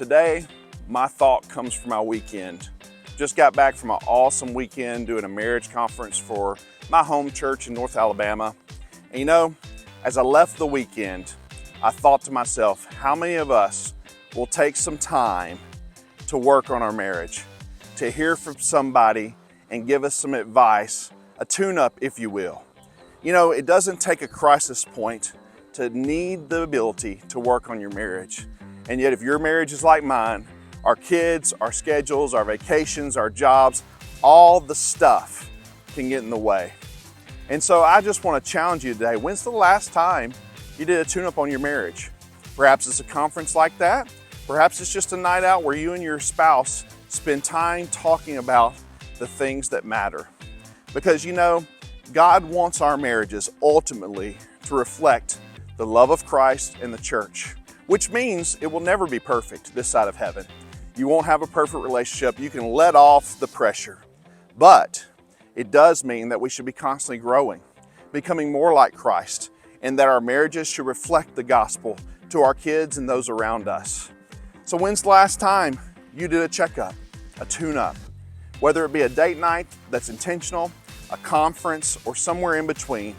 Today, my thought comes from my weekend. Just got back from an awesome weekend doing a marriage conference for my home church in North Alabama. And you know, as I left the weekend, I thought to myself, how many of us will take some time to work on our marriage, to hear from somebody and give us some advice, a tune-up, if you will. You know, it doesn't take a crisis point to need the ability to work on your marriage. And yet if your marriage is like mine, our kids, our schedules, our vacations, our jobs, all the stuff can get in the way. And so I just want to challenge you today. When's the last time you did a tune-up on your marriage? Perhaps it's a conference like that. Perhaps it's just a night out where you and your spouse spend time talking about the things that matter. Because you know, God wants our marriages ultimately to reflect the love of Christ and the church, which means it will never be perfect this side of heaven. You won't have a perfect relationship. You can let off the pressure, but it does mean that we should be constantly growing, becoming more like Christ, and that our marriages should reflect the gospel to our kids and those around us. So when's the last time you did a checkup, a tune-up? Whether it be a date night that's intentional, a conference, or somewhere in between,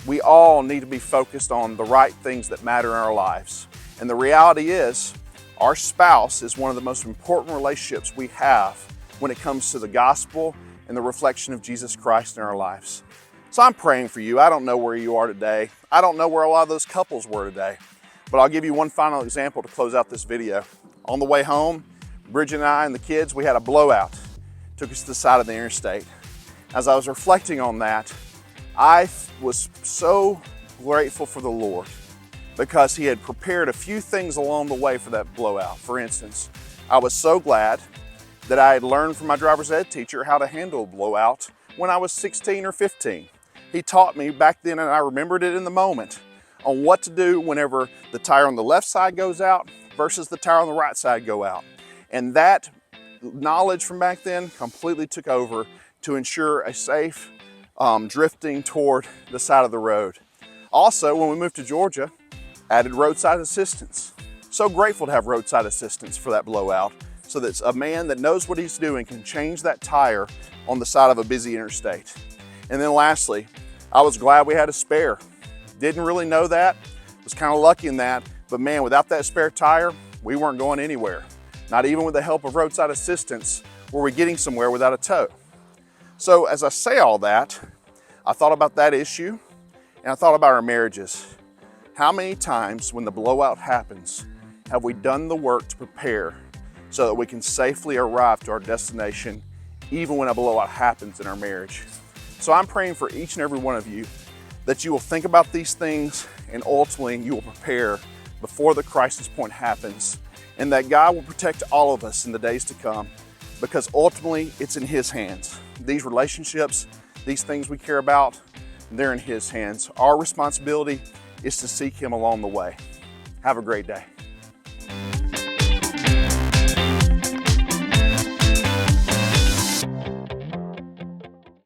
we all need to be focused on the right things that matter in our lives. And the reality is, our spouse is one of the most important relationships we have when it comes to the gospel and the reflection of Jesus Christ in our lives. So I'm praying for you. I don't know where you are today. I don't know where a lot of those couples were today, but I'll give you one final example to close out this video. On the way home, Bridget and I and the kids, we had a blowout. Took us to the side of the interstate. As I was reflecting on that, I was so grateful for the Lord because He had prepared a few things along the way for that blowout. For instance, I was so glad that I had learned from my driver's ed teacher how to handle a blowout when I was 16 or 15. He taught me back then, and I remembered it in the moment, on what to do whenever the tire on the left side goes out versus the tire on the right side go out. And that knowledge from back then completely took over to ensure a safe drifting toward the side of the road. Also, when we moved to Georgia, added roadside assistance. So grateful to have roadside assistance for that blowout, so that a man that knows what he's doing can change that tire on the side of a busy interstate. And then lastly, I was glad we had a spare. Didn't really know that, was kind of lucky in that, but man, without that spare tire, we weren't going anywhere. Not even with the help of roadside assistance were we getting somewhere without a tow. So as I say all that, I thought about that issue, and I thought about our marriages. How many times when the blowout happens have we done the work to prepare so that we can safely arrive to our destination even when a blowout happens in our marriage? So I'm praying for each and every one of you that you will think about these things and ultimately you will prepare before the crisis point happens, and that God will protect all of us in the days to come, because ultimately it's in His hands. These relationships, these things we care about, they're in His hands. Our responsibility is to seek Him along the way. Have a great day.